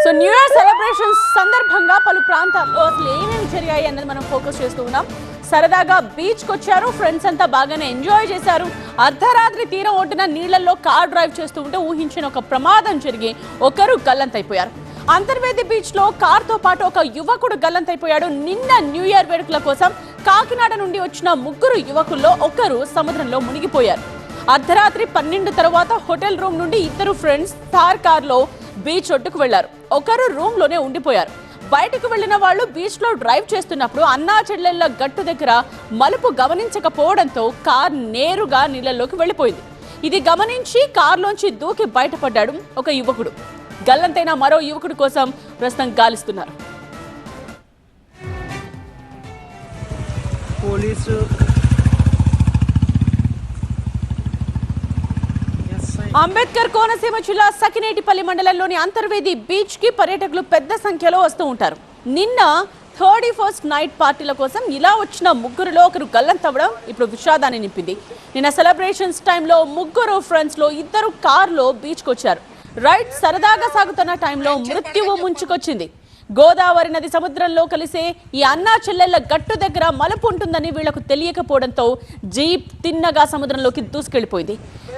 So new year celebrations సందర్భంగా పలు ప్రాంతాల్లో అసలు ఏమేమి జరిగాయి అన్నది మనం ఫోకస్ చేస్తూ ఉన్నాం. సరదాగా బీచ్కి వచ్చారు, ఫ్రెండ్స్ అంతా బాగానే ఎంజాయ్ చేశారు. అర్ధరాత్రి తీరం ఒడ్డున నీళ్లలో కార్ డ్రైవ్ చేస్తూ ఉంటే ఊహించిన ఒక ప్రమాదం జరిగి ఒకరు గల్లంతైపోయారు. అంతర్వేది బీచ్ లో కార్ తో పాటు ఒక యువకుడు గల్లంతైపోయాడు. నిన్న న్యూ ఇయర్ వేడుకల కోసం కాకినాడ నుండి వచ్చిన ముగ్గురు యువకుల్లో ఒకరు సముద్రంలో మునిగిపోయారు. అర్ధరాత్రి 12 తర్వాత హోటల్ రూమ్ నుండి ఇద్దరు ఫ్రెండ్స్ థార్ కార్ లో బీచ్ ఒడ్డుకు వెళ్లారు. ఒకరు రూమ్ లోనే ఉండిపోయారు. బయటకు వెళ్లిన వాళ్ళు బీచ్ లో డ్రైవ్ చేస్తున్నప్పుడు అన్నా చెల్లెళ్ల గట్టు దగ్గర మలుపు గమనించకపోవడంతో కార్ నేరుగా నీళ్లలోకి వెళ్లిపోయింది. ఇది గమనించి కార్లోంచి దూకి బయటపడ్డాడు ఒక యువకుడు. గల్లంతైన మరో యువకుడి కోసం ప్రస్తుతం గాలిస్తున్నారు. అంబేద్కర్ కోనసీమ జిల్లా సకినేటిపల్లి మండలంలోని అంతర్వేది బీచ్ కి పర్యాటకులు పెద్ద సంఖ్యలో వస్తూ ఉంటారు. నిన్న 31st నైట్ పార్టీల కోసం ఇలా వచ్చిన ముగ్గురులో ఒకరు గల్లంతవ్వడం ఇప్పుడు విషాదాన్ని నింపింది. నిన్న సెలబ్రేషన్స్ టైంలో ముగ్గురు ఫ్రెండ్స్ లో ఇద్దరు కార్లో బీచ్కి వచ్చారు. రైడ్ సరదాగా సాగుతున్న టైంలో మృత్యువు ముంచుకొచ్చింది. గోదావరి నది సముద్రంలో కలిసే ఈ అన్నా చెల్లెళ్ల గట్టు దగ్గర మలుపు ఉంటుందని వీళ్లకు తెలియకపోవడంతో జీప్ తిన్నగా సముద్రంలోకి దూసుకెళ్లిపోయింది.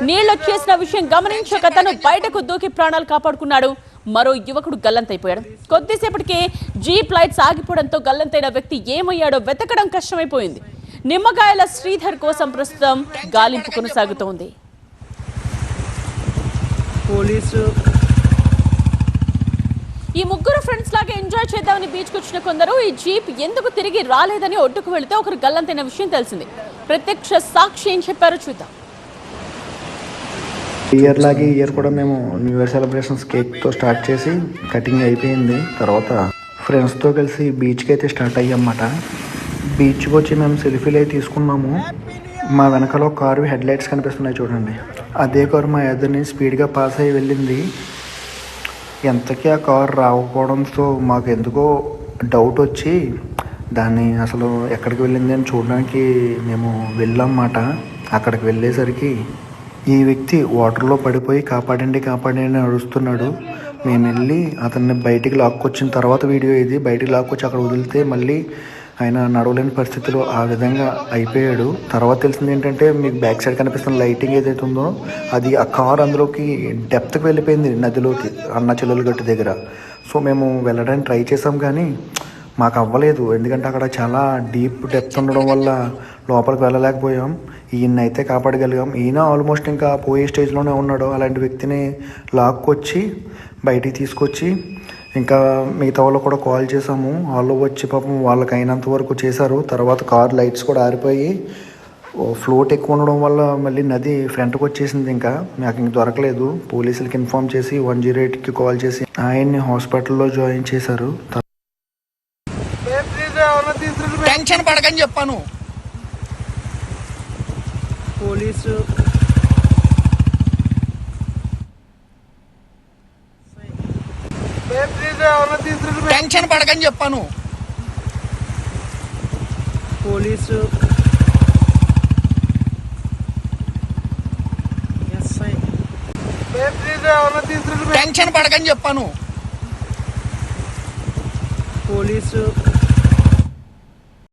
నీళ్లొచ్చేసిన విషయం గమనించక తను బయటకు దూకి ప్రాణాలు కాపాడుకున్నాడు. మరో యువకుడు గల్లంతైపోయాడు. కొద్దిసేపటికే జీప్ లైట్స్ ఆగిపోవడంతో గల్లంతైన వ్యక్తి ఏమయ్యాడో వెతకడం కష్టమైపోయింది. నిమ్మకాయల శ్రీధర్ కోసం ప్రస్తుతం గాలింపు కొనసాగుతోంది. ఈ ముగ్గురు ఫ్రెండ్స్ లాగా ఎంజాయ్ చేద్దామని బీచ్కి వచ్చిన కొందరు ఈ జీప్ ఎందుకు తిరిగి రాలేదని ఒడ్డుకు వెళితే ఒకరు గల్లంతైన విషయం తెలిసింది. ప్రత్యక్ష సాక్షి ఏం చెప్పారో చూద్దాం. ఇయర్ లాగే ఇయర్ కూడా మేము న్యూ ఇయర్ సెలబ్రేషన్స్ కేక్తో స్టార్ట్ చేసి కటింగ్ అయిపోయింది. తర్వాత ఫ్రెండ్స్తో కలిసి బీచ్కి అయితే స్టార్ట్ అయ్యామన్నమాట. బీచ్కి వచ్చి మేము సెల్ఫీలు అయితే తీసుకున్నాము. మా వెనకాల ఒక కారు హెడ్ లైట్స్ కనిపిస్తున్నాయి చూడండి. అదే కారు మా ఎదురుని స్పీడ్గా పాస్ అయ్యి వెళ్ళింది. ఎంతకీ ఆ కారు రాకపోవడంతో మాకు ఎందుకో డౌట్ వచ్చి దాన్ని అసలు ఎక్కడికి వెళ్ళింది అని చూడడానికి మేము వెళ్ళామన్నమాట. అక్కడికి వెళ్ళేసరికి ఈ వ్యక్తి వాటర్లో పడిపోయి కాపాడండి కాపాడండి అని అడుస్తున్నాడు. మేము వెళ్ళి అతన్ని బయటికి లాక్కొచ్చిన తర్వాత వీడియో ఇది బయటికి లాక్కొచ్చి అక్కడ వదిలితే మళ్ళీ ఆయన నడవలేని పరిస్థితిలో ఆ విధంగా అయిపోయాడు. తర్వాత తెలిసింది ఏంటంటే మీకు బ్యాక్ సైడ్ కనిపిస్తున్న లైటింగ్ ఏదైతే ఉందో అది ఆ కార్ అందులోకి డెప్త్కి వెళ్ళిపోయింది నదిలోకి అన్న చెల్లెల గట్టు దగ్గర. సో మేము వెళ్ళడానికి ట్రై చేసాం కానీ మాకు అవ్వలేదు. ఎందుకంటే అక్కడ చాలా డీప్ డెప్త్ ఉండడం వల్ల లోపలికి వెళ్ళలేకపోయాం. ఈయన అయితే కాపాడగలిగాం. ఈయన ఆల్మోస్ట్ ఇంకా పోయే స్టేజ్లోనే ఉన్నాడు. అలాంటి వ్యక్తిని లాక్కొచ్చి బయటికి తీసుకొచ్చి ఇంకా మిగతా వాళ్ళు కూడా కాల్ చేసాము. వాళ్ళు వచ్చి పాపం వాళ్ళకి అయినంత వరకు చేశారు. తర్వాత కార్ లైట్స్ కూడా ఆరిపోయి ఫ్లోట్ ఎక్కువ ఉండడం వల్ల మళ్ళీ నది ఫ్రంట్కి వచ్చేసింది. ఇంకా నాకు ఇంక దొరకలేదు. పోలీసులకి ఇన్ఫార్మ్ చేసి 108కి కాల్ చేసి ఆయన్ని హాస్పిటల్లో జాయిన్ చేశారు. టెన్షన్ పడకని చెప్పాను. పోలీసు టెన్షన్ పడకని చెప్పాను. పోలీసు టెన్షన్ పడకని చెప్పాను. పోలీసు